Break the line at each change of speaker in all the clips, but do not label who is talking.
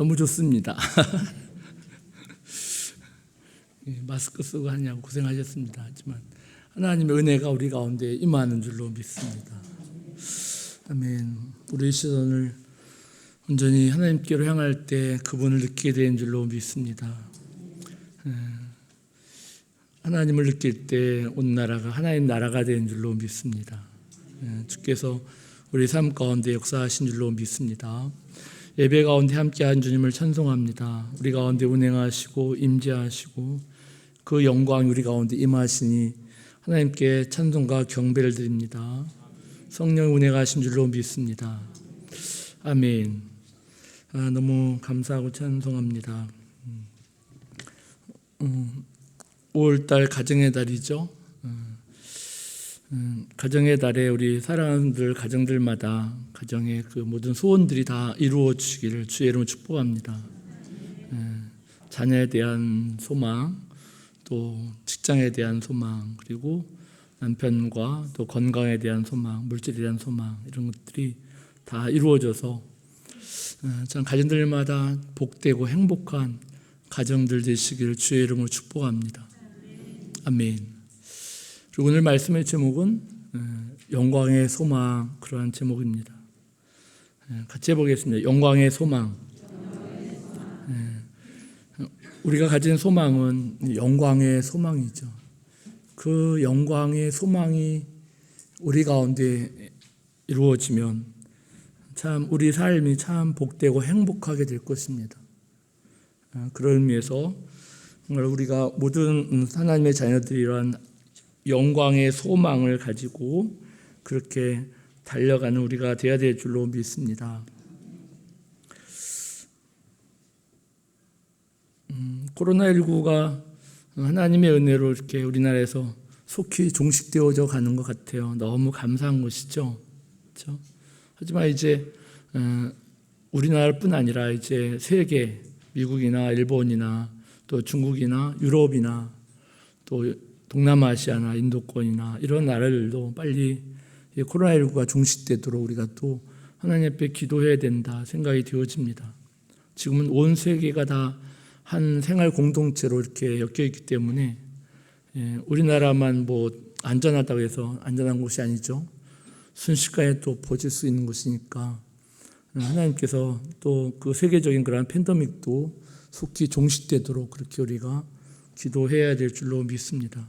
너무 좋습니다. 마스크 쓰고 하냐고 고생하셨습니다. 하지만 하나님의 은혜가 우리 가운데 임하는 줄로 믿습니다. 아멘. 우리 시선을 온전히 하나님께로 향할 때 그분을 느끼게 되는 줄로 믿습니다. 하나님을 느낄 때 온 나라가 하나님 나라가 되는 줄로 믿습니다. 주께서 우리 삶 가운데 역사하신 줄로 믿습니다. 예배 가운데 함께한 주님을 찬송합니다. 우리 가운데 운행하시고 임재하시고 그 영광이 우리 가운데 임하시니 하나님께 찬송과 경배를 드립니다. 성령 운행하신 줄로 믿습니다. 아멘. 너무 감사하고 찬송합니다. 5월달 가정의 달이죠. 가정의 달에 우리 사랑하는 가정들마다 가정의 그 모든 소원들이 다 이루어지기를 주의 이름으로 축복합니다. 자녀에 대한 소망, 또 직장에 대한 소망, 그리고 남편과 또 건강에 대한 소망, 물질에 대한 소망, 이런 것들이 다 이루어져서 전 가정들마다 복되고 행복한 가정들 되시기를 주의 이름으로 축복합니다. 아멘. 그리고 오늘 말씀의 제목은 영광의 소망, 그러한 제목입니다. 같이 해보겠습니다. 영광의 소망. 우리가 가진 소망은 영광의 소망이죠. 그 영광의 소망이 우리 가운데 이루어지면 참 우리 삶이 참 복되고 행복하게 될 것입니다. 그런 의미에서 정말 우리가 모든 하나님의 자녀들이 이러한 영광의 소망을 가지고 그렇게 달려가는 우리가 되어야 될 줄로 믿습니다. 코로나19가 하나님의 은혜로 이렇게 우리나라에서 속히 종식되어져 가는 것 같아요. 너무 감사한 것이죠. 그렇죠? 하지만 이제 우리나라뿐 아니라 이제 세계, 미국이나 일본이나 또 중국이나 유럽이나 또 동남아시아나 인도권이나 이런 나라들도 빨리 코로나19가 종식되도록 우리가 또 하나님 앞에 기도해야 된다 생각이 되어집니다. 지금은 온 세계가 다 한 생활 공동체로 이렇게 엮여 있기 때문에 우리나라만 뭐 안전하다고 해서 안전한 곳이 아니죠. 순식간에 또 퍼질 수 있는 곳이니까 하나님께서 또 그 세계적인 그런 팬데믹도 속히 종식되도록 그렇게 우리가 기도해야 될 줄로 믿습니다.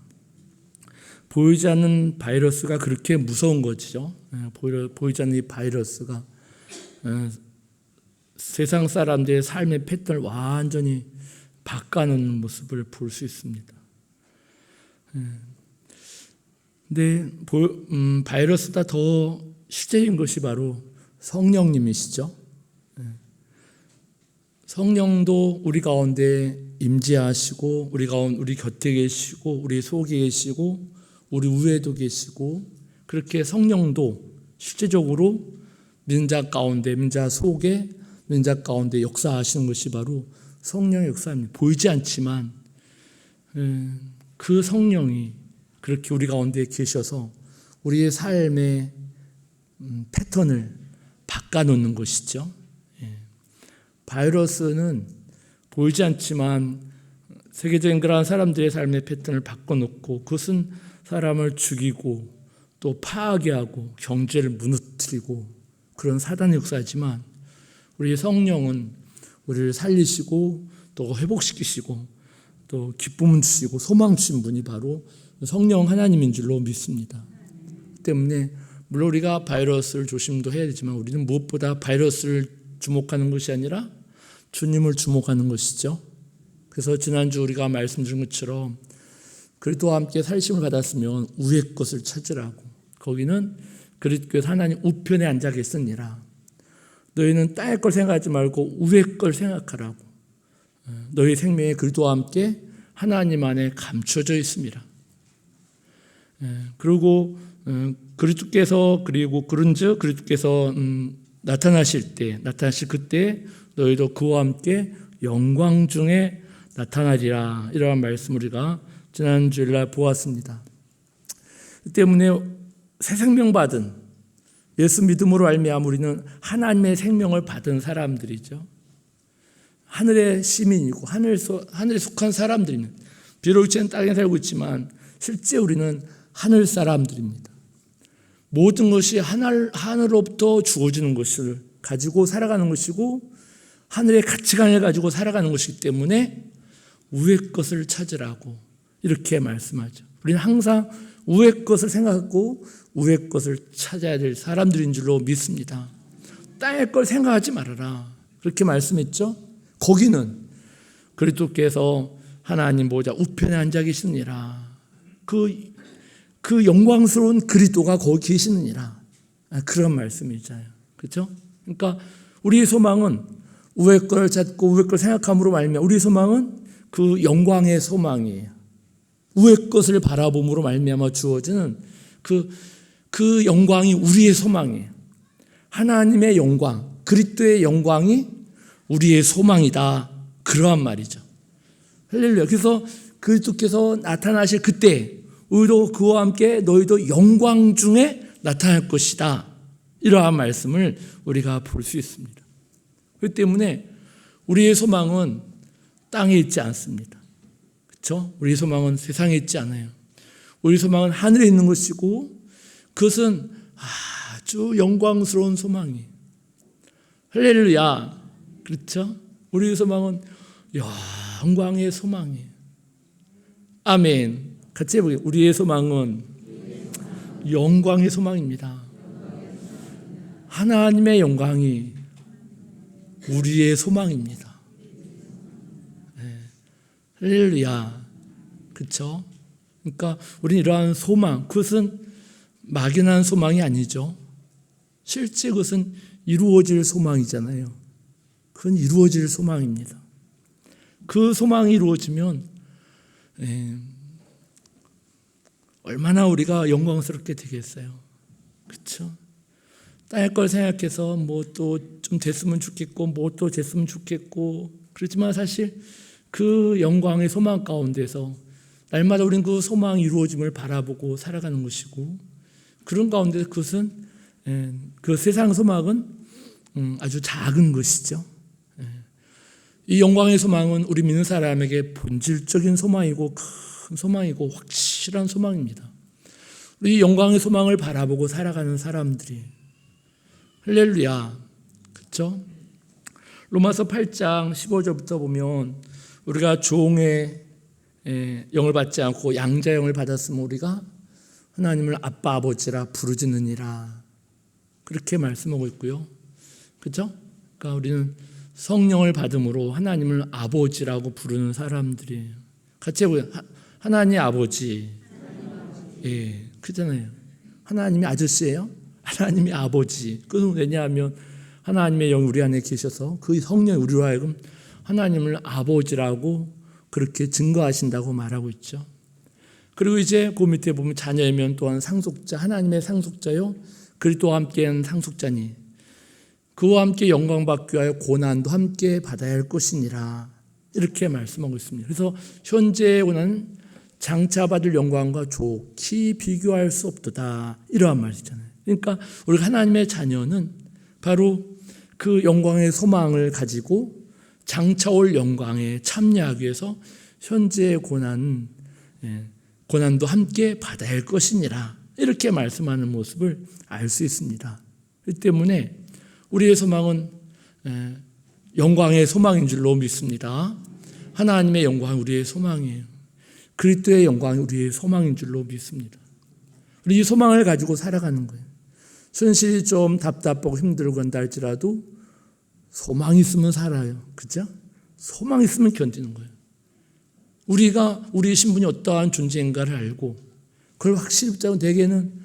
보이지 않는 바이러스가 그렇게 무서운 거죠. 보이지 않는 이 바이러스가 세상 사람들의 삶의 패턴을 완전히 바꿔놓는 모습을 볼 수 있습니다. 근데 바이러스보다 더 실제인 것이 바로 성령님이시죠. 성령도 우리 가운데 임재하시고 우리 곁에 계시고 우리 속에 계시고 우리 위에도 계시고 그렇게 성령도 실제적으로 믿는 자 가운데 믿는 자 속에 믿는 자 가운데 역사하시는 것이 바로 성령의 역사입니다. 보이지 않지만 그 성령이 그렇게 우리 가운데 계셔서 우리의 삶의 패턴을 바꿔놓는 것이죠. 바이러스는 보이지 않지만 세계적인 그러한 사람들의 삶의 패턴을 바꿔놓고 그것은 사람을 죽이고 또 파괴하고 경제를 무너뜨리고 그런 사단의 역사지만 우리 성령은 우리를 살리시고 또 회복시키시고 또 기쁨을 주시고 소망 주신 분이 바로 성령 하나님인 줄로 믿습니다. 때문에 물론 우리가 바이러스를 조심도 해야 되지만 우리는 무엇보다 바이러스를 주목하는 것이 아니라 주님을 주목하는 것이죠. 그래서 지난주 우리가 말씀드린 것처럼 그리스도와 함께 살심을 받았으면 위의 것을 찾으라고. 거기는 그리스도께서 하나님 우편에 앉아 계시니라. 너희는 땅의 걸 생각하지 말고 위의 걸 생각하라고. 너희 생명이 그리스도와 함께 하나님 안에 감춰져 있습니다. 그리고 그리스도께서 그리고 그런즉 그리스도께서 나타나실 그때 너희도 그와 함께 영광 중에 나타나리라. 이러한 말씀 우리가 지난 주일날 보았습니다. 때문에 새 생명 받은 예수 믿음으로 말미암아 우리는 하나님의 생명을 받은 사람들이죠. 하늘의 시민이고 하늘에 속한 사람들입니다. 비록 이제는 땅에 살고 있지만 실제 우리는 하늘 사람들입니다. 모든 것이 하늘로부터 주어지는 것을 가지고 살아가는 것이고 하늘의 가치관을 가지고 살아가는 것이기 때문에 위의 것을 찾으라고 이렇게 말씀하죠. 우리는 항상 위의 것을 생각하고 위의 것을 찾아야 될 사람들인 줄로 믿습니다. 땅의 걸 생각하지 말아라. 그렇게 말씀했죠. 거기는 그리스도께서 하나님 보좌 우편에 앉아 계시느니라. 그 영광스러운 그리스도가 거기 계시느니라. 그런 말씀이잖아요. 그렇죠? 그러니까 우리의 소망은 위의 걸 찾고 위의 걸 생각함으로 말미암아 우리의 소망은 그 영광의 소망이에요. 위의 것을 바라봄으로 말미암아 주어지는 그 영광이 우리의 소망이에요. 하나님의 영광, 그리스도의 영광이 우리의 소망이다. 그러한 말이죠. 할렐루야. 그래서 그리스도께서 나타나실 그때 우리도 그와 함께 너희도 영광 중에 나타날 것이다. 이러한 말씀을 우리가 볼 수 있습니다. 그렇기 때문에 우리의 소망은 땅에 있지 않습니다. 그렇죠? 우리의 소망은 세상에 있지 않아요. 우리의 소망은 하늘에 있는 것이고 그것은 아주 영광스러운 소망이에요. 할렐루야. 그렇죠? 우리의 소망은 영광의 소망이에요. 아멘. 같이 해보게요. 우리의 소망은 영광의 소망입니다. 하나님의 영광이 우리의 소망입니다. 네. 할렐루야. 그렇죠? 그러니까 우리는 이러한 소망, 그것은 막연한 소망이 아니죠. 실제 그것은 이루어질 소망이잖아요. 그건 이루어질 소망입니다. 그 소망이 이루어지면 얼마나 우리가 영광스럽게 되겠어요. 그렇죠? 땅의 걸 생각해서 뭐 또 좀 됐으면 좋겠고 뭐 또 됐으면 좋겠고 그렇지만 사실 그 영광의 소망 가운데서 날마다 우리는 그 소망이 이루어짐을 바라보고 살아가는 것이고 그런 가운데 그것은 그 세상 소망은 아주 작은 것이죠. 이 영광의 소망은 우리 믿는 사람에게 본질적인 소망이고 큰 소망이고 확실한 소망입니다. 이 영광의 소망을 바라보고 살아가는 사람들이 할렐루야. 그렇죠? 로마서 8장 15절부터 보면 우리가 종의 영을 받지 않고 양자의 영을 받았으면 우리가 하나님을 아빠 아버지라 부르짖느니라 그렇게 말씀하고 있고요. 그렇죠? 그러니까 우리는 성령을 받음으로 하나님을 아버지라고 부르는 사람들이에요. 같이 해보세요. 하나님 아버지. 예, 그렇잖아요. 하나님이 아저씨예요? 하나님이 아버지. 그건 왜냐하면 하나님의 영이 우리 안에 계셔서 그 성령이 우리로 하여금 하나님을 아버지라고 그렇게 증거하신다고 말하고 있죠. 그리고 이제 그 밑에 보면 자녀이면 또한 상속자, 하나님의 상속자요. 그리스도와 함께한 상속자니 그와 함께 영광받기 위하여 고난도 함께 받아야 할 것이니라 이렇게 말씀하고 있습니다. 그래서 현재의 고난은 장차 받을 영광과 좋게 비교할 수 없도다 이러한 말이잖아요. 그러니까 우리가 하나님의 자녀는 바로 그 영광의 소망을 가지고 장차 올 영광에 참여하기 위해서 현재의 고난도 함께 받아야 할 것이니라 이렇게 말씀하는 모습을 알 수 있습니다. 그렇기 때문에 우리의 소망은 영광의 소망인 줄로 믿습니다. 하나님의 영광이 우리의 소망이에요. 그리스도의 영광이 우리의 소망인 줄로 믿습니다. 우리 이 소망을 가지고 살아가는 거예요. 현실이 좀 답답하고 힘들고 한다 할지라도 소망이 있으면 살아요. 그렇죠? 소망이 있으면 견디는 거예요. 우리가 우리의 신분이 어떠한 존재인가를 알고 그걸 확실히 붙잡고 내게는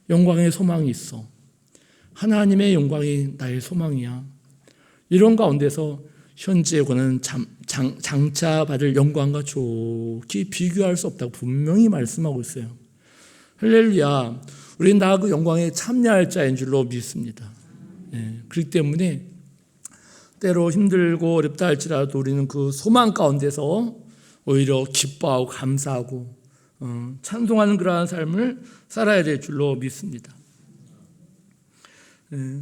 영광의 소망이 있어. 하나님의 영광이 나의 소망이야. 이런 가운데서 현재의 고난은 장차 받을 영광과 좋게 비교할 수 없다고 분명히 말씀하고 있어요. 할렐루야. 우리는 다 그 영광에 참여할 자인 줄로 믿습니다. 그렇기 때문에 때로 힘들고 어렵다 할지라도 우리는 그 소망 가운데서 오히려 기뻐하고 감사하고 찬송하는 그러한 삶을 살아야 될 줄로 믿습니다.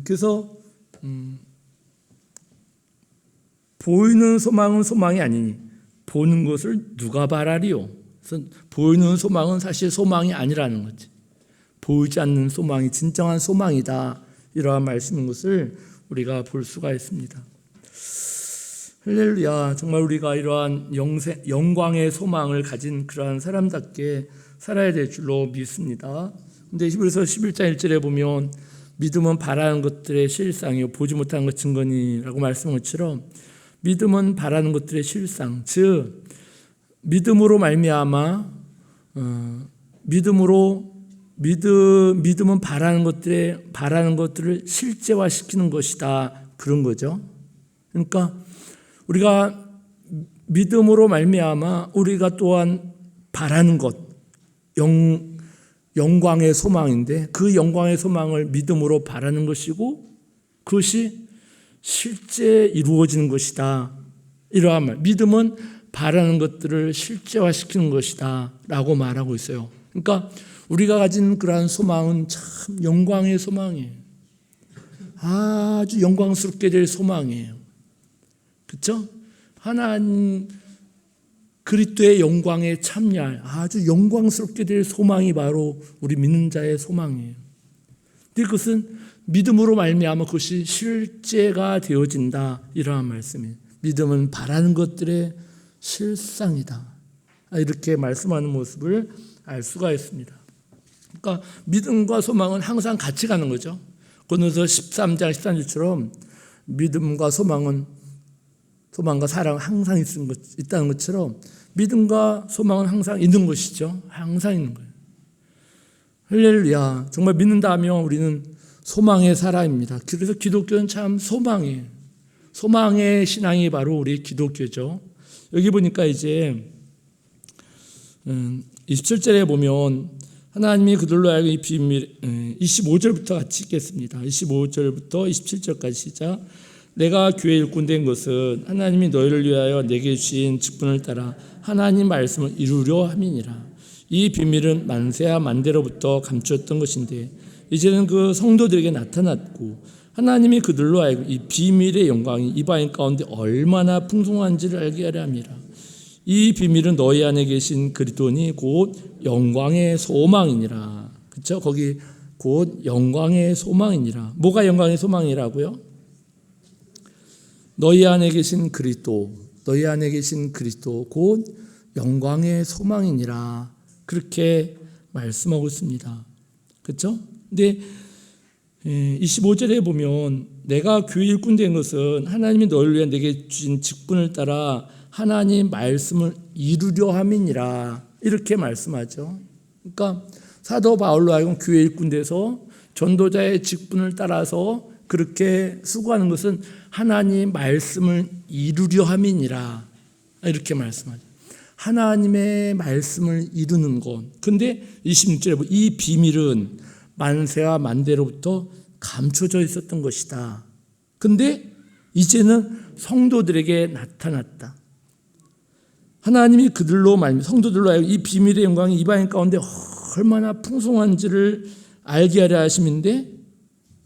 그래서 보이는 소망은 소망이 아니니 보는 것을 누가 바라리요. 그래서 보이는 소망은 사실 소망이 아니라는 거지. 보이지 않는 소망이 진정한 소망이다. 이러한 말씀인 것을 우리가 볼 수가 있습니다. 할렐루야. 정말 우리가 이러한 영광의 소망을 가진 그러한 사람답게 살아야 될 줄로 믿습니다. 근데 히브리서 11장 1절에 보면 믿음은 바라는 것들의 실상이요 보지 못하는 것 증거니라고 말씀한 것처럼 믿음은 바라는 것들의 실상, 즉 믿음으로 말미암아 믿음은 바라는 것들을 실제화시키는 것이다. 그런 거죠. 그러니까 우리가 믿음으로 말미암아 우리가 또한 바라는 것, 영광의 소망인데 그 영광의 소망을 믿음으로 바라는 것이고 그것이 실제 이루어지는 것이다. 이러한 말. 믿음은 바라는 것들을 실제화시키는 것이다. 라고 말하고 있어요. 그러니까 우리가 가진 그러한 소망은 참 영광의 소망이에요. 아주 영광스럽게 될 소망이에요. 그렇죠? 하나님 그리스도의 영광에 참여할 아주 영광스럽게 될 소망이 바로 우리 믿는 자의 소망이에요. 근데 그것은 믿음으로 말미암아 그것이 실제가 되어진다. 이러한 말씀이에요. 믿음은 바라는 것들의 실상이다. 이렇게 말씀하는 모습을 알 수가 있습니다. 그러니까 믿음과 소망은 항상 같이 가는 거죠. 고린도서 13장 13절처럼 믿음과 소망과 사랑은 항상 있다는 것처럼 믿음과 소망은 항상 있는 것이죠. 항상 있는 거예요. 할렐루야. 정말 믿는다 하면 우리는 소망의 사람입니다. 그래서 기독교는 참 소망이에요. 소망의 신앙이 바로 우리 기독교죠. 여기 보니까 이제 27절에 보면 하나님이 그들로 하여금 이 비밀 25절부터 같이 읽겠습니다. 25절부터 27절까지 시작. 내가 교회 일꾼 된 것은 하나님이 너희를 위하여 내게 주신 직분을 따라 하나님 말씀을 이루려 함이니라. 이 비밀은 만세와 만대로부터 감추었던 것인데 이제는 그 성도들에게 나타났고 하나님이 그들로 하여금 이 비밀의 영광이 이방인 가운데 얼마나 풍성한지를 알게 하려 함이라. 이 비밀은 너희 안에 계신 그리스도니 곧 영광의 소망이니라. 그렇죠? 거기 곧 영광의 소망이니라. 뭐가 영광의 소망이라고요? 너희 안에 계신 그리스도 곧 영광의 소망이니라. 그렇게 말씀하고 있습니다. 그렇죠? 근데 25절에 보면 내가 교회 일꾼 된 것은 하나님이 너를 위해 내게 주신 직분을 따라 하나님 말씀을 이루려 함이니라. 이렇게 말씀하죠. 그러니까 사도 바울로 하여금 교회 일꾼 돼서 전도자의 직분을 따라서 그렇게 수고하는 것은 하나님 말씀을 이루려 함이니라. 이렇게 말씀하죠. 하나님의 말씀을 이루는 것. 근데 26절에 보면 이 비밀은 만세와 만대로부터 감춰져 있었던 것이다. 근데 이제는 성도들에게 나타났다. 하나님이 성도들로 하여금 이 비밀의 영광이 이방인 가운데 얼마나 풍성한지를 알게 하려 하심인데,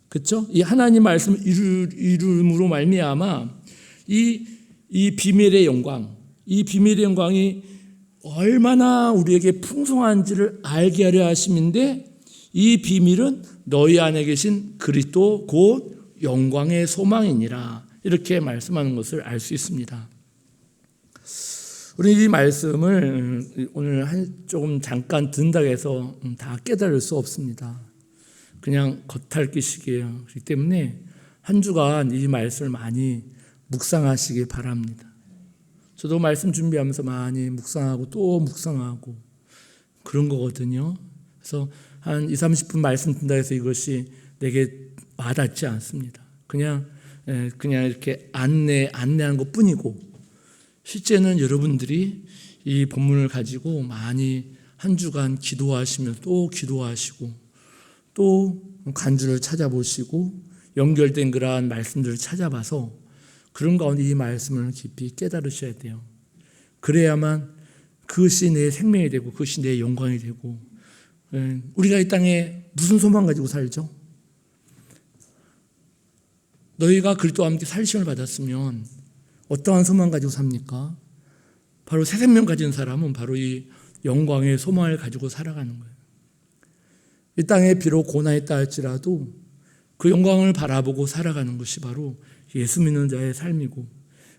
그렇죠? 이 하나님 말씀을 이름으로 말미암아 이 비밀의 영광이 얼마나 우리에게 풍성한지를 알게 하려 하심인데, 이 비밀은 너희 안에 계신 그리스도 곧 영광의 소망이니라. 이렇게 말씀하는 것을 알 수 있습니다. 우리 이 말씀을 오늘 조금 잠깐 듣는다고 해서 다 깨달을 수 없습니다. 그냥 겉핥기식이에요. 그렇기 때문에 한 주간 이 말씀을 많이 묵상하시기 바랍니다. 저도 말씀 준비하면서 많이 묵상하고 또 묵상하고 그런 거거든요. 그래서 한 20-30분 말씀 듣는다 해서 이것이 내게 와닿지 않습니다. 그냥 이렇게 안내하는 것 뿐이고, 실제는 여러분들이 이 본문을 가지고 많이 한 주간 기도하시면 또 기도하시고 또 간주를 찾아보시고 연결된 그러한 말씀들을 찾아봐서 그런 가운데 이 말씀을 깊이 깨달으셔야 돼요. 그래야만 그것이 내 생명이 되고 그것이 내 영광이 되고, 우리가 이 땅에 무슨 소망 가지고 살죠? 너희가 그리스도와 함께 살심을 받았으면 어떠한 소망 가지고 삽니까? 바로 새 생명 가진 사람은 바로 이 영광의 소망을 가지고 살아가는 거예요. 이 땅에 비록 고난이 있다 할지라도 그 영광을 바라보고 살아가는 것이 바로 예수 믿는 자의 삶이고,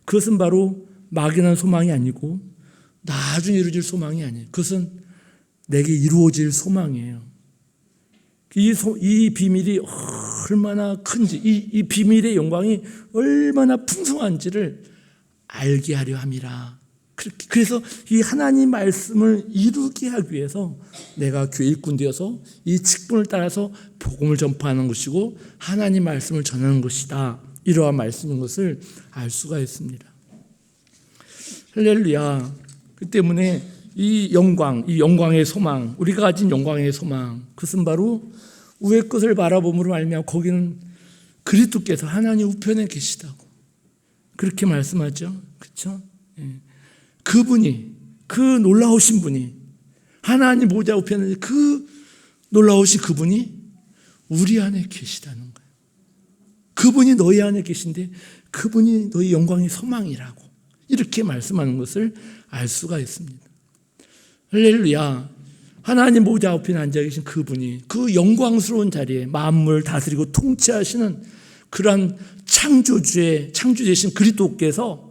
그것은 바로 막연한 소망이 아니고 나중에 이루어질 소망이 아니에요. 그것은 내게 이루어질 소망이에요. 이 비밀이 얼마나 큰지, 이 비밀의 영광이 얼마나 풍성한지를 알게 하려 함이라. 그래서 이 하나님 말씀을 이루게 하기 위해서 내가 교회 일꾼 되어서 이 직분을 따라서 복음을 전파하는 것이고 하나님 말씀을 전하는 것이다, 이러한 말씀인 것을 알 수가 있습니다. 할렐루야. 그 때문에 이 영광의 소망, 우리가 가진 영광의 소망, 그것은 바로 우의 것을 바라봄으로 말미암아 거기는 그리스도께서 하나님 우편에 계시다고 그렇게 말씀하죠. 그렇죠? 그분이, 그 놀라우신 분이, 하나님 보좌 우편에 그 놀라우신 그분이 우리 안에 계시다는 거예요. 그분이 너희 안에 계신데 그분이 너희 영광의 소망이라고 이렇게 말씀하는 것을 알 수가 있습니다. 할렐루야. 하나님 보좌 우편에 앉아 계신 그분이 그 영광스러운 자리에 만물 다스리고 통치하시는 그러한 창조주이신 그리스도께서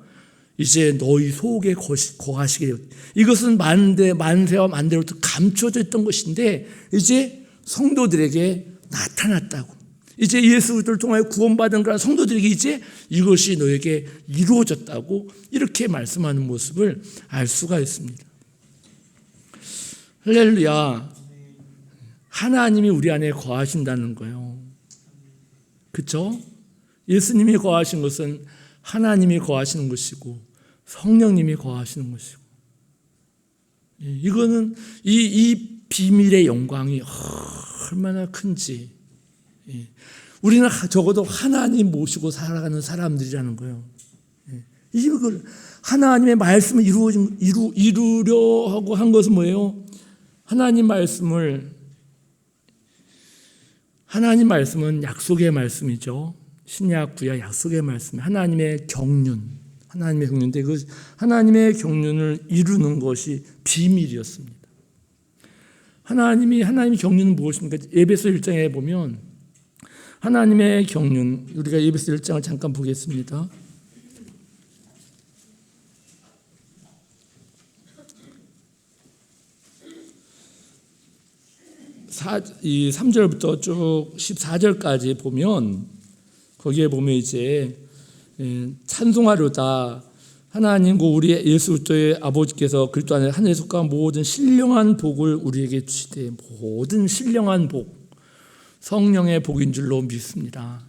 이제 너희 속에 거하시게 되었다. 이것은 만세와 만대로부터 감춰져 있던 것인데 이제 성도들에게 나타났다고. 이제 예수를 통하여 구원받은 그런 성도들에게 이제 이것이 너에게 이루어졌다고 이렇게 말씀하는 모습을 알 수가 있습니다. 할렐루야. 하나님이 우리 안에 거하신다는 거예요. 그렇죠? 예수님이 거하신 것은 하나님이 거하시는 것이고 성령님이 거하시는 것이고, 이거는 이 비밀의 영광이 얼마나 큰지 우리는 적어도 하나님 모시고 살아가는 사람들이라는 거예요. 이걸 하나님의 말씀을 이루려 하고 한 것은 뭐예요? 하나님 말씀은 약속의 말씀이죠. 신약 구약 약속의 말씀, 하나님의 경륜인데 그 하나님의 경륜을 이루는 것이 비밀이었습니다. 하나님의 경륜은 무엇입니까? 에베소 1장에 보면 하나님의 경륜, 우리가 에베소 1장을 잠깐 보겠습니다. 이 3절부터 쭉 14절까지 보면 거기에 보면 이제 찬송하려다 하나님과 우리의 예수 그리스도의 아버지께서 그리스도 안에 하늘에 속한 모든 신령한 복을 우리에게 주시되, 모든 신령한 복, 성령의 복인 줄로 믿습니다.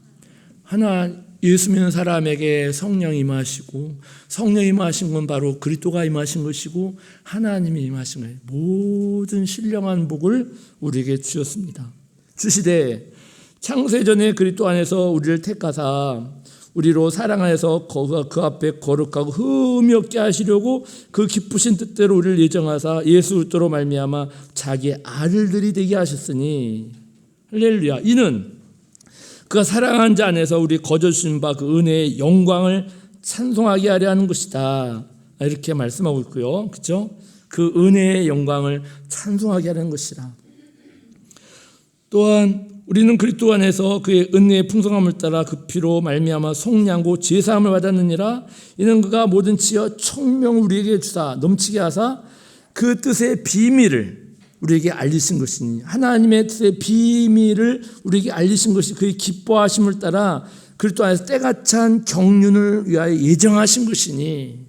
예수 믿는 사람에게 성령이 임하시고, 성령이 임하신 건 바로 그리스도가 임하신 것이고 하나님이 임하신 거예요. 모든 신령한 복을 우리에게 주셨습니다. 주시되 창세전에 그리스도 안에서 우리를 택하사 우리로 사랑하여서 그 앞에 거룩하고 흠이 없게 하시려고 그 기쁘신 뜻대로 우리를 예정하사 예수 그리스도로 말미암아 자기의 아들들이 되게 하셨으니, 할렐루야. 이는 그가 사랑한 자 안에서 우리 거저 주신 바 그 은혜의 영광을 찬송하게 하려 하는 것이다, 이렇게 말씀하고 있고요. 그렇죠? 그 은혜의 영광을 찬송하게 하는 것이라. 또한 우리는 그리스도 안에서 그의 은혜의 풍성함을 따라 그 피로 말미암아 속량고 제사함을 받았느니라. 이는 그가 모든 지혜와 총명을 우리에게 주사 넘치게 하사 그 뜻의 비밀을 우리에게 알리신 것이니, 하나님의 뜻의 비밀을 우리에게 알리신 것이 그의 기뻐하심을 따라 그리스도 안에서 때가 찬 경륜을 위하여 예정하신 것이니,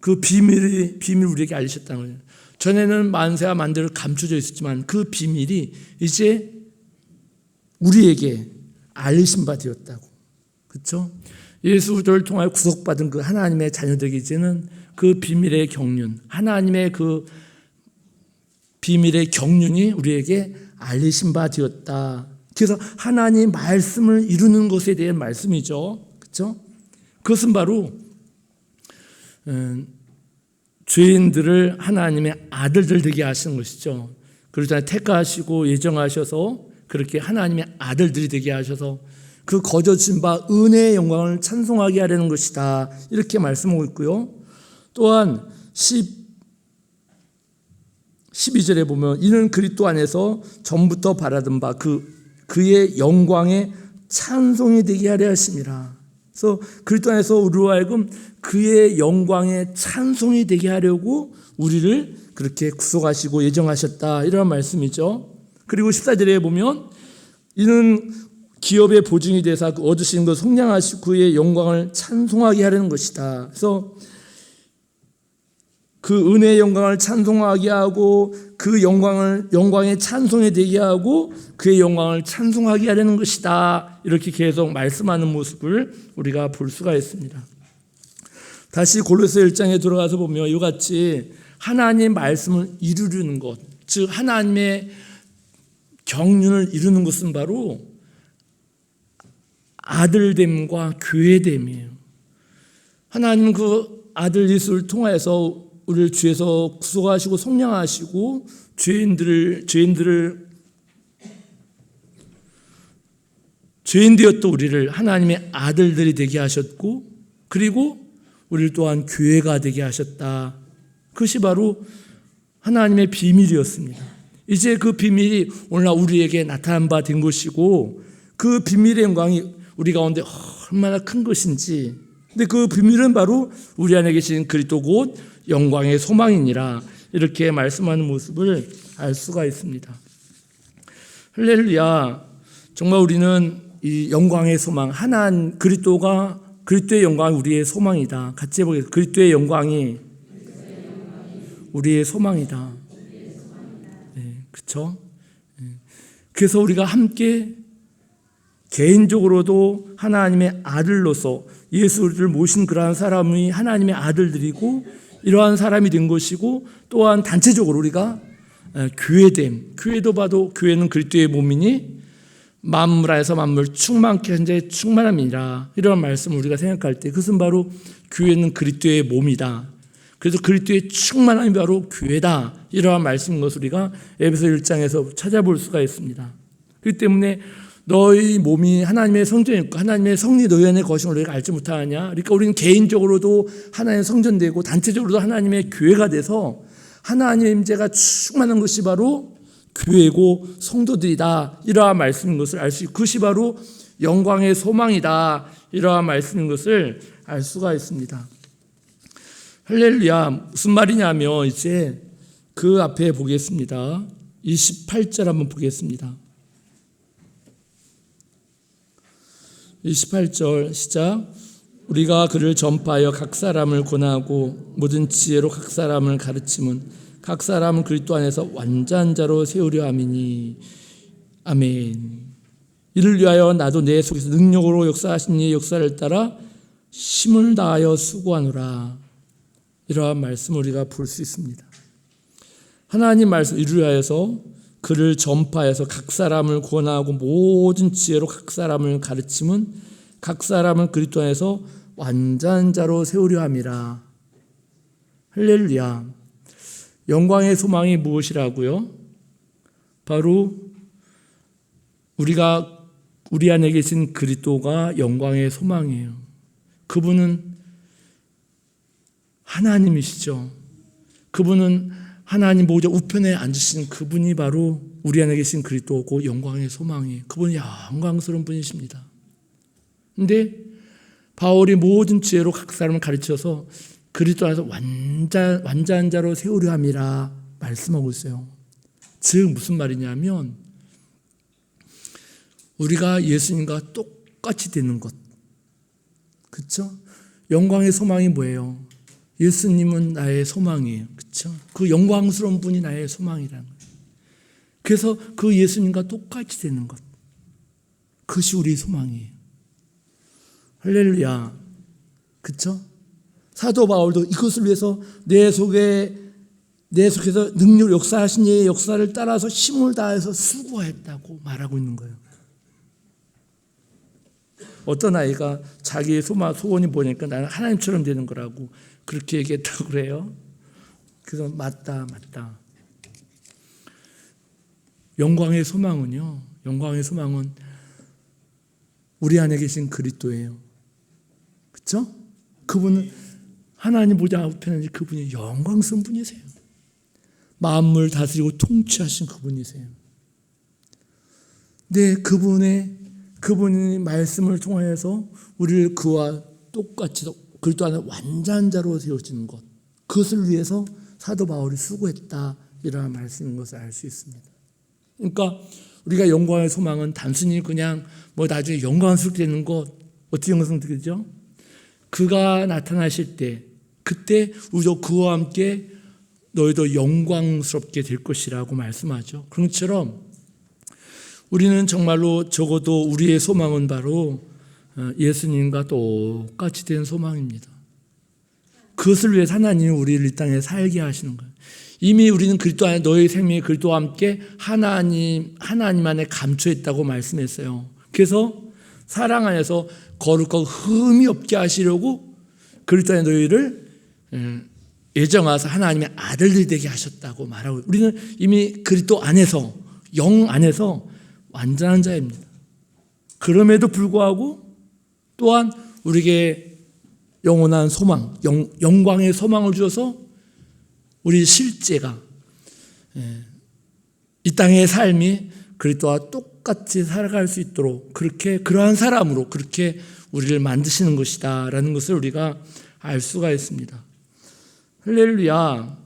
그 비밀을 우리에게 알리셨다는 거예요. 전에는 만세와 만대로 감춰져 있었지만 그 비밀이 이제 우리에게 알리신 바 되었다고. 그렇죠? 예수 그리스도를 통하여 구속받은 그 하나님의 자녀들에게 이제는 그 비밀의 경륜, 하나님의 그 비밀의 경륜이 우리에게 알리신 바 되었다. 그래서 하나님 말씀을 이루는 것에 대한 말씀이죠. 그렇죠? 그것은 바로 죄인들을 하나님의 아들들 되게 하시는 것이죠. 그러잖아요. 택하시고 예정하셔서 그렇게 하나님의 아들들이 되게 하셔서 그 거저주신 바 은혜의 영광을 찬송하게 하려는 것이다. 이렇게 말씀하고 있고요. 또한 12절에 보면 이는 그리스도 안에서 전부터 바라던 바 그의 영광의 찬송이 되게 하려 하심이라. 그래서 그리스도 안에서 우리로 하여금 그의 영광의 찬송이 되게 하려고 우리를 그렇게 구속하시고 예정하셨다. 이런 말씀이죠. 그리고 14절에 보면 이는 기업의 보증이 되사 얻으신 것 속량하시고 그의 영광을 찬송하게 하려는 것이다. 그래서 그 은혜의 영광을 찬송하게 하고 그 영광의 찬송이 되게 하고 그의 영광을 찬송하게 하려는 것이다. 이렇게 계속 말씀하는 모습을 우리가 볼 수가 있습니다. 다시 골로새 1장에 들어가서 보면 이와 같이 하나님의 말씀을 이루는 것, 즉 하나님의 경륜을 이루는 것은 바로 아들됨과 교회됨이에요. 하나님은 그 아들 예수를 통하여서 우리를 죄에서 구속하시고 속량하시고 죄인 되었던 우리를 하나님의 아들들이 되게 하셨고, 그리고 우리를 또한 교회가 되게 하셨다. 그것이 바로 하나님의 비밀이었습니다. 이제 그 비밀이 오늘날 우리에게 나타난 바 된 것이고, 그 비밀의 영광이 우리 가운데 얼마나 큰 것인지, 근데 그 비밀은 바로 우리 안에 계신 그리스도 곧 영광의 소망이니라. 이렇게 말씀하는 모습을 알 수가 있습니다. 할렐루야. 정말 우리는 이 영광의 소망, 하나님 그리스도의 영광이 우리의 소망이다. 같이 해보겠습니다. 그리스도의 영광이 우리의 소망이다. 네, 그렇죠? 그래서 우리가 함께 개인적으로도 하나님의 아들로서 예수를 모신 그러한 사람이 하나님의 아들들이고 이러한 사람이 된 것이고, 또한 단체적으로 우리가 교회됨, 교회도 봐도 교회는 그리스도의 몸이니 만물 안에서 만물 충만케 현재 충만함이라. 이런 말씀을 우리가 생각할 때 그것은 바로 교회는 그리스도의 몸이다. 그래서 그리스도의 충만함이 바로 교회다. 이러한 말씀인 것을 우리가 에베소 1장에서 찾아볼 수가 있습니다. 그렇기 때문에 너희 몸이 하나님의 성전이고 하나님의 성리 너희 안에 거신 걸 우리가 알지 못하느냐. 그러니까 우리는 개인적으로도 하나님의 성전되고 단체적으로도 하나님의 교회가 돼서 하나님의 임재가 충만한 것이 바로 교회고 성도들이다. 이러한 말씀인 것을 알 수 있고, 그것이 바로 영광의 소망이다. 이러한 말씀인 것을 알 수가 있습니다. 할렐루야. 무슨 말이냐면 이제 그 앞에 보겠습니다. 28절 한번 보겠습니다. 28절 시작. 우리가 그를 전파하여 각 사람을 권하고 모든 지혜로 각 사람을 가르치면 각 사람은 그리스도 안에서 완전한 자로 세우려 함이니. 아멘. 이를 위하여 나도 내 속에서 능력으로 역사하신 이의 역사를 따라 힘을 다하여 수고하노라. 이러한 말씀을 우리가 볼 수 있습니다. 하나님 말씀 이를 위하여서 그를 전파해서 각 사람을 권하고 모든 지혜로 각 사람을 가르치면 각 사람은 그리스도 안에서 완전한 자로 세우려 함이라. 할렐루야. 영광의 소망이 무엇이라고요? 바로 우리 안에 계신 그리스도가 영광의 소망이에요. 그분은 하나님이시죠. 그분은 하나님 보좌 우편에 앉으신 그분이 바로 우리 안에 계신 그리스도고 영광의 소망이에요. 그분은 영광스러운 분이십니다. 그런데 바울이 모든 지혜로 각 사람을 가르쳐서 그리스도 안에서 완전한 자로 세우려 함이라 말씀하고 있어요. 즉 무슨 말이냐면 우리가 예수님과 똑같이 되는 것. 그렇죠? 영광의 소망이 뭐예요? 예수님은 나의 소망이에요. 그렇죠? 그 영광스러운 분이 나의 소망이라는 거예요. 그래서 그 예수님과 똑같이 되는 것. 그것이 우리의 소망이에요. 할렐루야. 그렇죠? 사도 바울도 이것을 위해서 내 속에서 능력 역사하신 이의 역사를 따라서 힘을 다해서 수고했다고 말하고 있는 거예요. 어떤 아이가 자기의 소원이 뭐냐니까 나는 하나님처럼 되는 거라고 그렇게 얘기했다고 그래요. 그래서 맞다. 영광의 소망은 우리 안에 계신 그리스도예요. 그렇죠? 그분은 하나님 보좌 앞에는 그분이 영광스러운 분이세요. 만물 다스리고 통치하신 그분이세요. 네, 그분의 말씀을 통하여서 우리를 그와 똑같이 그리스도 안에 완전한 자로 세워지는 것, 그것을 위해서 사도 바울이 수고했다, 이러한 말씀인 것을 알 수 있습니다. 그러니까 우리가 영광의 소망은 단순히 그냥 나중에 영광스럽게 되는 것, 어떻게 영광스럽게 되죠? 그가 나타나실 때, 그때 우리도 그와 함께 너희도 영광스럽게 될 것이라고 말씀하죠. 그런 것처럼 우리는 정말로 적어도 우리의 소망은 바로 예수님과 똑같이 된 소망입니다. 그것을 위해 하나님이 우리를 이 땅에 살게 하시는 거예요. 이미 우리는 그리스도 안에 너희 생명이 그리스도와 함께 하나님 안에 감춰 있다고 말씀했어요. 그래서 사랑 안에서 거룩하고 흠이 없게 하시려고 그리스도 안에 너희를 예정하사 하나님의 아들들이 되게 하셨다고 말하고, 우리는 이미 그리스도 안에서, 영 안에서 완전한 자입니다. 그럼에도 불구하고 또한 우리에게 영원한 소망, 영광의 소망을 주셔서 우리 실제가 이 땅의 삶이 그리스도와 똑같이 살아갈 수 있도록 그러한 사람으로 그렇게 우리를 만드시는 것이다라는 것을 우리가 알 수가 있습니다. 할렐루야.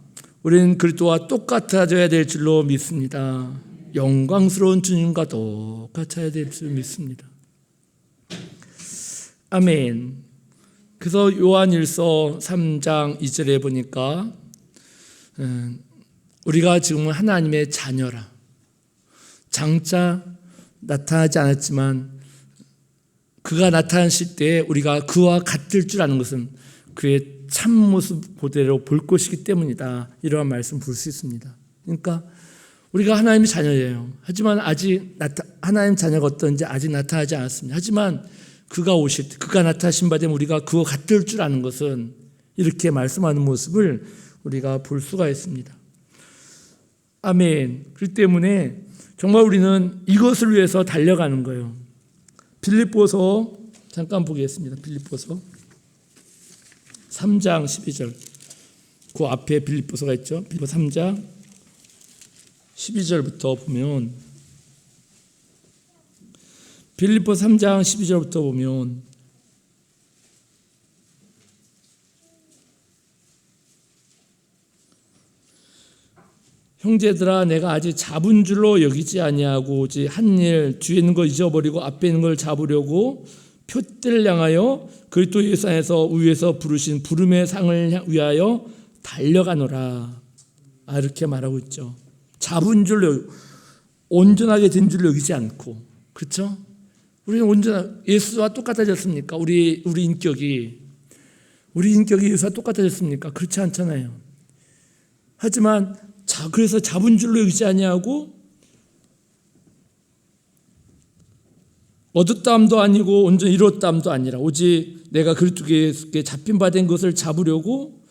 우리는 그리스도와 똑같아져야 될 줄로 믿습니다. 영광스러운 주님과 똑같아야 될 줄 믿습니다. 아멘. 그래서 요한일서 3장 2절에 보니까 우리가 지금은 하나님의 자녀라. 장차 나타나지 않았지만 그가 나타나실 때 우리가 그와 같을 줄 아는 것은 그의 참모습 그대로 볼 것이기 때문이다. 이러한 말씀 볼 수 있습니다. 그러니까 우리가 하나님의 자녀예요. 하지만 아직 하나님 자녀가 어떤지 아직 나타나지 않았습니다. 하지만 그가 오실 때, 그가 나타나신 바 되면 우리가 그와 같을 줄 아는 것은 이렇게 말씀하는 모습을 우리가 볼 수가 있습니다. 아멘. 그렇기 때문에 정말 우리는 이것을 위해서 달려가는 거예요. 빌립보서 잠깐 보겠습니다. 빌립보서 3장 12절. 그 앞에 빌립보서가 있죠. 빌립보서 3장 12절부터 보면, 빌립보서 3장 12절부터 보면 형제들아, 내가 아직 잡은 줄로 여기지 아니하고 오직 한 일, 뒤에 있는 걸 잊어버리고 앞에 있는 걸 잡으려고 표대를 향하여 그리스도 예수 안에서 위에서 부르신 부름의 상을 위하여 달려가노라. 이렇게 말하고 있죠. 잡은 줄로, 온전하게 된 줄로 여기지 않고, 그렇죠? 우리는 예수와 똑같아졌습니까? 우리 인격이 예수와 똑같아졌습니까? 그렇지 않잖아요. 하지만 그래서 잡은 줄로 여기지 아니하고 얻었다함도 아니고 온전히 이뤘다함도 아니라 오직 내가 그리스도께 잡힌 바 된 것을 잡으려고,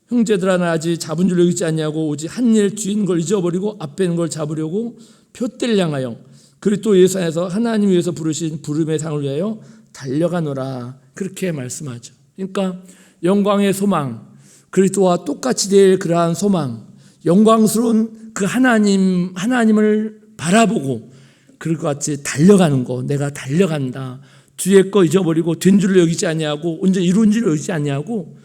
형제들아, 나 아직 잡은 줄로 여기지 아니하고 오직 한 일, 뒤에 있는 걸 잊어버리고 앞에 있는 걸 잡으려고 표대를 향하여 그리스도 예수 안에서 하나님 위해서 부르신 부름의 상을 위하여 달려가노라. 그렇게 말씀하죠. 그러니까 영광의 소망, 그리스도와 똑같이 될 그러한 소망, 영광스러운 그 하나님을 바라보고 그럴 것 같이 달려가는 거, 내가 달려간다. 뒤에 거 잊어버리고 된 줄로 여기지 아니하고 온전히 이룬 줄로 여기지 아니하고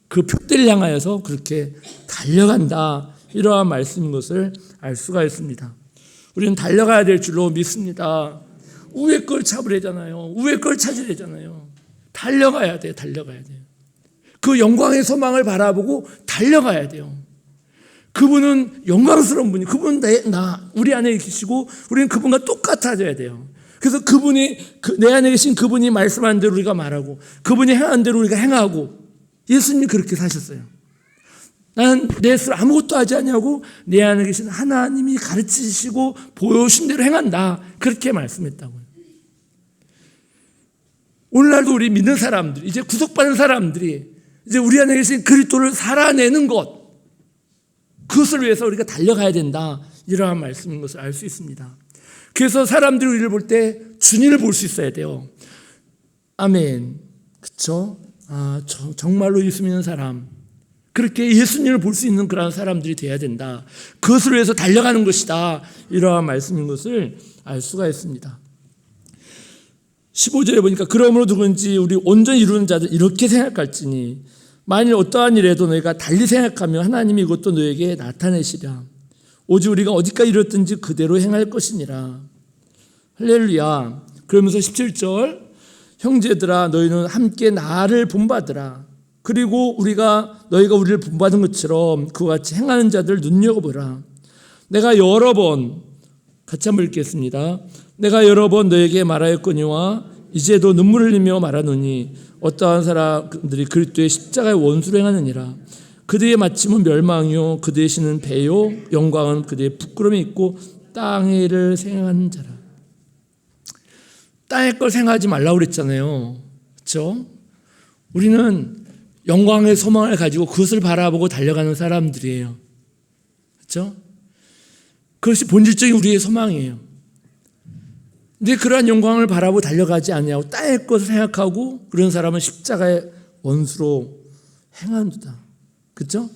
그 표대를 향하여서 그렇게 달려간다. 이러한 말씀인 것을 알 수가 있습니다. 우리는 달려가야 될 줄로 믿습니다. 위에 걸 잡으려잖아요. 위에 걸 찾으려잖아요. 달려가야 돼요. 그 영광의 소망을 바라보고 달려가야 돼요. 그분은 영광스러운 분이, 그분은 우리 안에 계시고 우리는 그분과 똑같아져야 돼요. 그래서 내 안에 계신 그분이 말씀하는 대로 우리가 말하고, 그분이 행하는 대로 우리가 행하고, 예수님이 그렇게 사셨어요. 나는 내 스스로 아무것도 하지 않냐고 내 안에 계신 하나님이 가르치시고 보여주신 대로 행한다. 그렇게 말씀했다고요. 오늘날도 우리 믿는 사람들, 이제 구속받은 사람들이 이제 우리 안에 계신 그리스도를 살아내는 것, 그것을 위해서 우리가 달려가야 된다. 이러한 말씀인 것을 알 수 있습니다. 그래서 사람들이 우리를 볼 때 주님을 볼 수 있어야 돼요. 아멘. 그렇죠? 정말로 예수 믿는 사람, 그렇게 예수님을 볼 수 있는 그런 사람들이 돼야 된다. 그것을 위해서 달려가는 것이다. 이러한 말씀인 것을 알 수가 있습니다. 15절에 보니까 그러므로 누군지 우리 온전히 이루는 자들 이렇게 생각할지니 만일 어떠한 일에도 너희가 달리 생각하면 하나님이 이것도 너에게 나타내시랴. 오직 우리가 어디까지 이뤘든지 그대로 행할 것이니라. 할렐루야. 그러면서 17절 형제들아 너희는 함께 나를 본받으라. 그리고 너희가 우리를 본받은 것처럼 그와 같이 행하는 자들 눈여겨보라. 내가 여러 번 같이 한번 읽겠습니다. 내가 여러 번 너에게 말하였거니와 이제도 눈물 흘리며 말하노니 어떠한 사람들이 그리스도의 십자가의 원수로 행하느니라. 그들의 마침은 멸망이요 그들의 신은 배요 영광은 그들의 부끄러움이 있고 땅의 일을 생각하는 자라. 땅의 걸 생각하지 말라고 그랬잖아요. 그렇죠? 우리는 영광의 소망을 가지고 그것을 바라보고 달려가는 사람들이에요. 그렇죠? 그것이 본질적인 우리의 소망이에요. 근데 그러한 영광을 바라보고 달려가지 않냐고 땅의 것을 생각하고 그런 사람은 십자가의 원수로 행한다. 그렇죠?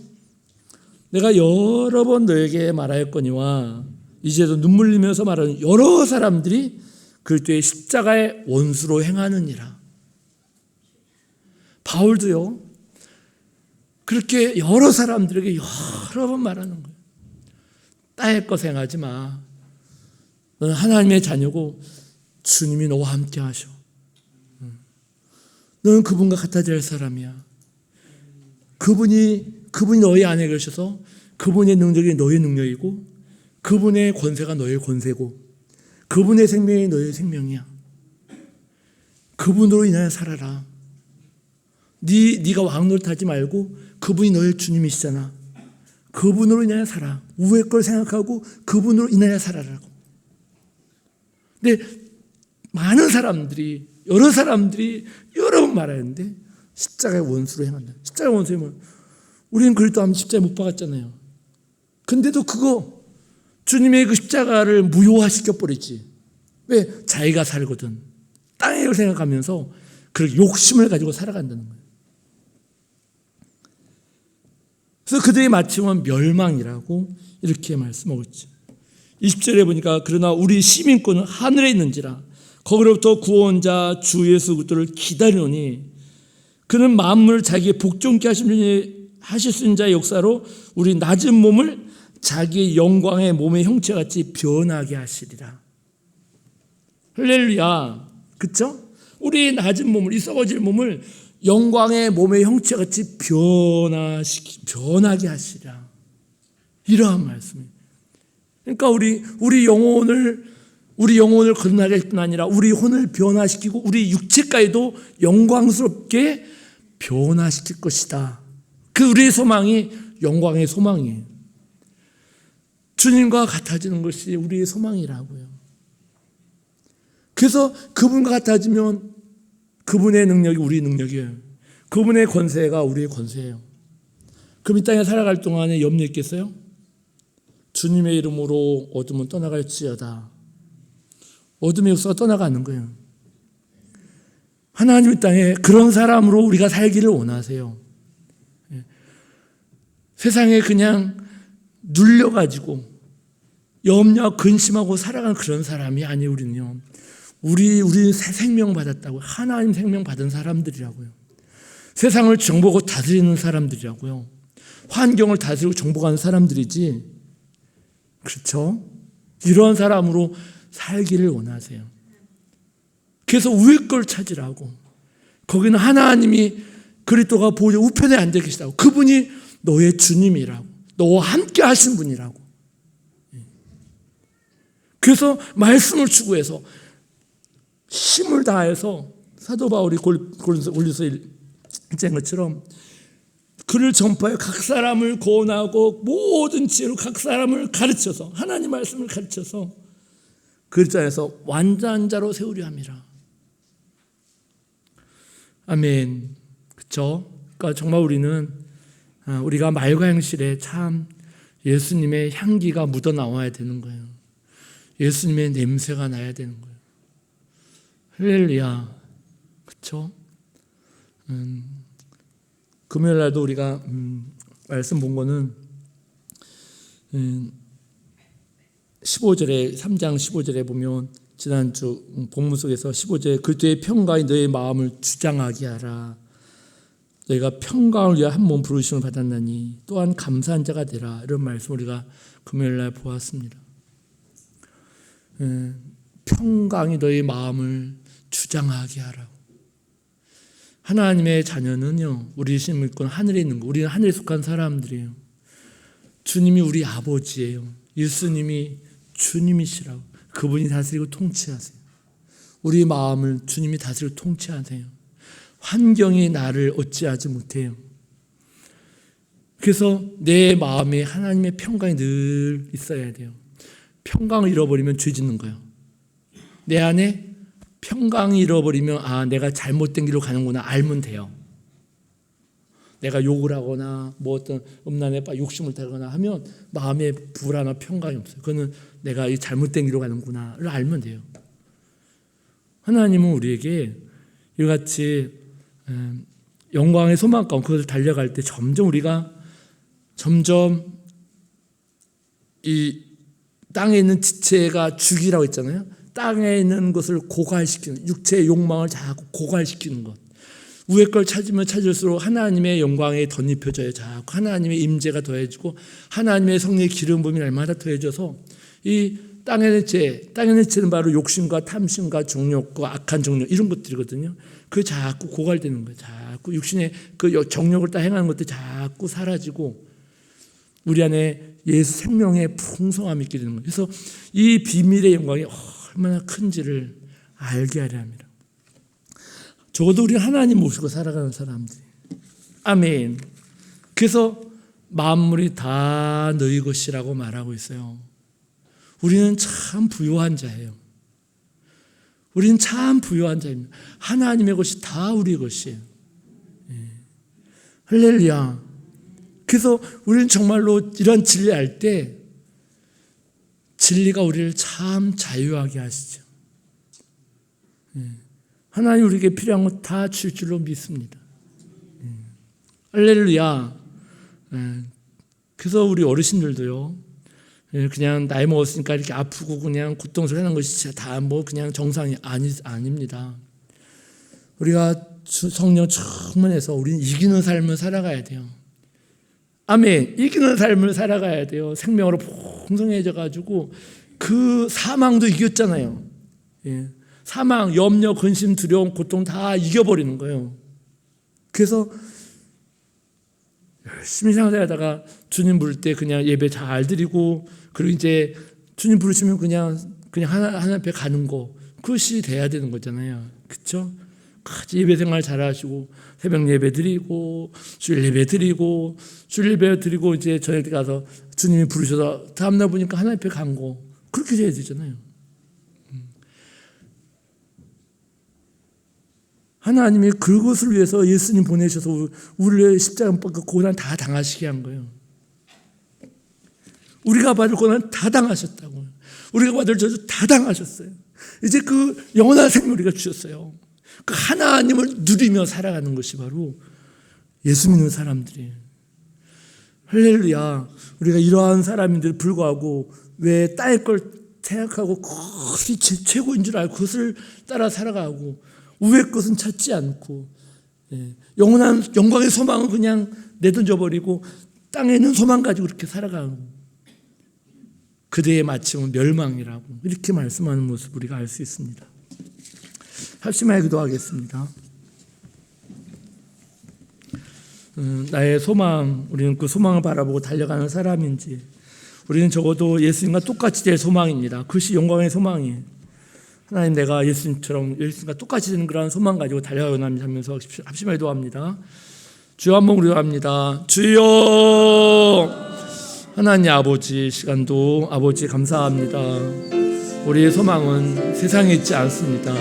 내가 여러 번 너에게 말하였거니와 이제도 눈물 흘리면서 말하는 여러 사람들이 그리스도의 십자가의 원수로 행하느니라. 바울도요 그렇게 여러 사람들에게 여러 번 말하는 거예요. 땅의 것 행하지 마. 너는 하나님의 자녀고 주님이 너와 함께 하셔. 너는 그분과 같아져야 할 사람이야. 그분이 너희 안에 계셔서 그분의 능력이 너의 능력이고 그분의 권세가 너의 권세고 그분의 생명이 너의 생명이야. 그분으로 인하여 살아라. 네가 왕노릇하지 말고 그분이 너의 주님이시잖아. 그분으로 인하여 살아. 우의 걸 생각하고 그분으로 인하여 살아라고. 근데 많은 사람들이 여러 사람들이 여러 번 말하는데 십자가의 원수로 행한다. 십자가의 원수에 우리는 그리스도 하면 십자가에 못 박았잖아요. 근데도 주님의 그 십자가를 무효화시켜 버리지. 왜? 자기가 살거든. 땅의 걸 생각하면서 그 욕심을 가지고 살아간다는 거예요. 그래서 그들의 마침은 멸망이라고 이렇게 말씀하고 있죠. 20절에 보니까 그러나 우리 시민권은 하늘에 있는지라 거기로부터 구원자 주 예수 그리스도를 기다리노니 그는 만물을 자기의 복종케 하실 수 있는 자의 역사로 우리 낮은 몸을 자기의 영광의 몸의 형체같이 변하게 하시리라. 할렐루야. 그렇죠? 우리 낮은 몸을, 이 썩어질 몸을 영광의 몸의 형체같이 변하게 하시리라. 이러한 말씀이에요. 그러니까 우리 영혼을 거듭나게 할 뿐 아니라 우리 혼을 변화시키고 우리 육체까지도 영광스럽게 변화시킬 것이다. 그 우리의 소망이 영광의 소망이에요. 주님과 같아지는 것이 우리의 소망이라고요. 그래서 그분과 같아지면 그분의 능력이 우리의 능력이에요. 그분의 권세가 우리의 권세예요. 그럼 이 땅에 살아갈 동안에 염려 있겠어요? 주님의 이름으로 어둠은 떠나갈지어다. 어둠의 역사가 떠나가는 거예요. 하나님 이 땅에 그런 사람으로 우리가 살기를 원하세요. 세상에 그냥 눌려가지고 염려 근심하고 살아가는 그런 사람이 아니에요. 우리는요. 우리 생명 받았다고 하나님 생명 받은 사람들이라고요. 세상을 정복하고 다스리는 사람들이라고요. 환경을 다스리고 정복하는 사람들이지. 그렇죠? 이런 사람으로 살기를 원하세요. 그래서 위의 걸 찾으라고. 거기는 하나님이 그리스도가 보좌 우편에 앉아 계시다고. 그분이 너의 주님이라고. 너와 함께 하신 분이라고. 그래서 말씀을 추구해서 힘을 다해서 사도 바울이 골로새 1장 것처럼 그를 전파해 각 사람을 구원하고 모든 지혜로 각 사람을 가르쳐서 하나님 말씀을 가르쳐서 그리스도 안에서 완전한 자로 세우려 함이라. 아멘. 그렇죠? 그러니까 정말 우리가 말과 행실에 참 예수님의 향기가 묻어 나와야 되는 거예요. 예수님의 냄새가 나야 되는 거예요. 할렐루야. 그렇죠? 금요일 날도 우리가 말씀 본 거는 15절에 3장 15절에 보면 지난주 본문 속에서 15절에 그때의 평강이 너의 마음을 주장하게 하라. 너희가 평강을 위하여 한 몸 부르심을 받았나니 또한 감사한 자가 되라. 이런 말씀 우리가 금요일 날 보았습니다. 평강이 너희 마음을 주장하게 하라고. 하나님의 자녀는요, 우리 신을 믿고 하늘에 있는 거, 우리는 하늘에 속한 사람들이에요. 주님이 우리 아버지예요. 예수님이 주님이시라고. 그분이 다스리고 통치하세요. 우리 마음을 주님이 다스리고 통치하세요. 환경이 나를 어찌하지 못해요. 그래서 내 마음에 하나님의 평강이 늘 있어야 돼요. 평강을 잃어버리면 죄 짓는 거예요. 내 안에 평강을 잃어버리면 내가 잘못된 길로 가는구나 알면 돼요. 내가 욕을 하거나 뭐 어떤 음란에 욕심을 타거나 하면 마음에 불안한 평강이 없어요. 그거는 내가 이 잘못된 길로 가는구나를 알면 돼요. 하나님은 우리에게 이같이 영광의 소망 가운데 그것을 달려갈 때 점점 이 땅에 있는 지체가 죽이라고 했잖아요. 땅에 있는 것을 고갈시키는, 육체의 욕망을 자꾸 고갈시키는 것. 위에 걸 찾으면 찾을수록 하나님의 영광에 덧입혀져요. 자꾸 하나님의 임재가 더해지고 하나님의 성령의 기름 부음이 날마다 더해져서 이 땅의 죄는 바로 욕심과 탐심과 정욕과 악한 정욕 이런 것들이거든요. 그 자꾸 고갈되는 거예요. 자꾸 육신의 그 정욕을 딱 행하는 것들이 자꾸 사라지고 우리 안에 예수 생명의 풍성함이 있게 되는 거예요. 그래서 이 비밀의 영광이 얼마나 큰지를 알게 하려 합니다. 적어도 우리 하나님 모시고 살아가는 사람들이. 아멘. 그래서 만물이 다 너희 것이라고 말하고 있어요. 우리는 참 부유한 자예요. 우리는 참 부유한 자입니다. 하나님의 것이 다 우리 것이에요. 할렐루야. 그래서 우리는 정말로 이런 진리 알 때 진리가 우리를 참 자유하게 하시죠. 하나님 우리에게 필요한 것 다 줄 줄로 믿습니다. 할렐루야. 그래서 우리 어르신들도요, 그냥 나이 먹었으니까 이렇게 아프고 그냥 고통스러운 것이 다 뭐 그냥 정상이 아닙니다. 우리가 성령 충만해서 우리는 이기는 삶을 살아가야 돼요. 아멘. 이기는 삶을 살아가야 돼요. 생명으로 풍성해져 가지고 그 사망도 이겼잖아요. 사망, 염려, 근심, 두려움, 고통 다 이겨버리는 거예요. 그래서 열심히 생활하다가 주님 부를 때 그냥 예배 잘 드리고 그리고 이제 주님 부르시면 그냥 하나님 앞에 가는 거 그것이 돼야 되는 거잖아요. 그렇죠? 같이 예배 생활 잘 하시고 새벽 예배 드리고 주일 예배 드리고 이제 저녁 때 가서 주님이 부르셔서 다음날 보니까 하나님 앞에 간 거 그렇게 돼야 되잖아요. 하나님이 그것을 위해서 예수님 보내셔서 우리의 십자가 고난 다 당하시게 한 거예요. 우리가 받을 고난 다 당하셨다고요. 우리가 받을 저주 다 당하셨어요. 이제 그 영원한 생명 우리가 주셨어요. 그 하나님을 누리며 살아가는 것이 바로 예수 믿는 사람들이에요. 할렐루야. 우리가 이러한 사람인들 불구하고 왜 딸 걸 생각하고 그것이 최고인 줄 알고 그것을 따라 살아가고 위의 것은 찾지 않고 영원한 영광의 소망은 그냥 내던져버리고 땅에 있는 소망 가지고 그렇게 살아가고 그대의 마침은 멸망이라고 이렇게 말씀하는 모습 우리가 알 수 있습니다. 합심하여 기도하겠습니다. 나의 소망, 우리는 그 소망을 바라보고 달려가는 사람인지 우리는 적어도 예수님과 똑같이 될 소망입니다. 그것이 영광의 소망이에요. 하나님 내가 예수님과 똑같이 되는 그런 소망 가지고 달려가는 하면서 합심하여 기도합니다. 주여 한번 기도합니다. 주여 하나님 아버지 시간도 아버지 감사합니다. 우리의 소망은 세상에 있지 않습니다.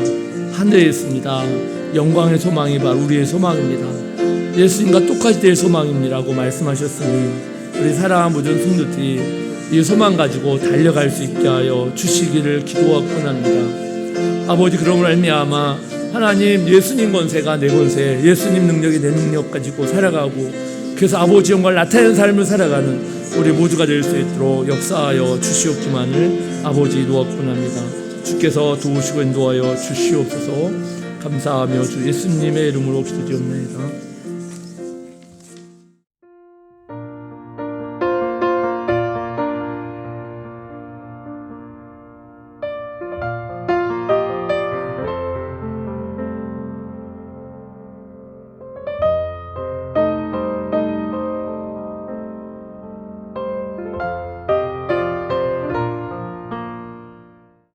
하늘에 있습니다. 영광의 소망이 바로 우리의 소망입니다. 예수님과 똑같이 될 소망입니다라고 말씀하셨으니 우리 사랑하는 모든 성도들이 이 소망 가지고 달려갈 수 있게 하여 주시기를 기도하곤 합니다. 아버지, 그러므로 말미암아 하나님, 예수님 권세가 내 권세, 예수님 능력이 내 능력 가지고 살아가고, 그래서 아버지 영광을 나타내는 삶을 살아가는 우리 모두가 될 수 있도록 역사하여 주시옵기만을 아버지 노하곤 합니다. 주께서 도우시고 인도하여 주시옵소서. 감사하며 주 예수님의 이름으로 기도드리옵나이다.